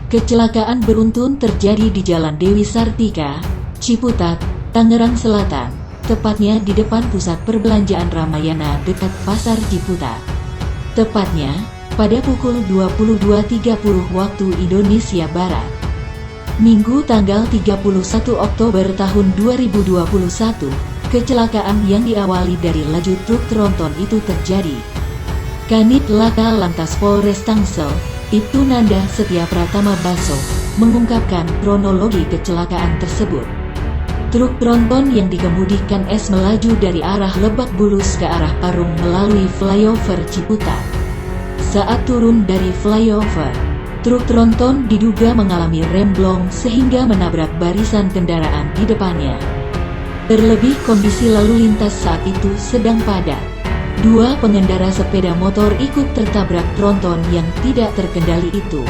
Kecelakaan beruntun terjadi di Jalan Dewi Sartika, Ciputat, Tangerang Selatan, tepatnya di depan Pusat Perbelanjaan Ramayana dekat Pasar Ciputat. Tepatnya, pada pukul 22.30 waktu Indonesia Barat. Minggu tanggal 31 Oktober tahun 2021, kecelakaan yang diawali dari laju truk tronton itu terjadi. Kanit Laka Lantas Polres Tangsel, Ibtu Nanda Setia Pratama Baso, mengungkapkan kronologi kecelakaan tersebut. Truk tronton yang dikemudikan S melaju dari arah Lebak Bulus ke arah Parung melalui flyover Ciputat. Saat turun dari flyover, truk tronton diduga mengalami remblong sehingga menabrak barisan kendaraan di depannya. Terlebih kondisi lalu lintas saat itu sedang padat. Dua pengendara sepeda motor ikut tertabrak tronton yang tidak terkendali itu.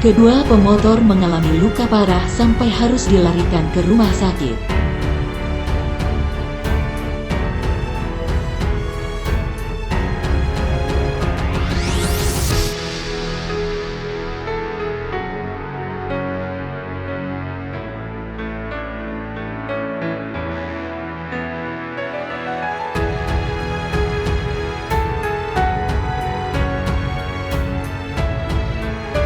Kedua pemotor mengalami luka parah sampai harus dilarikan ke rumah sakit.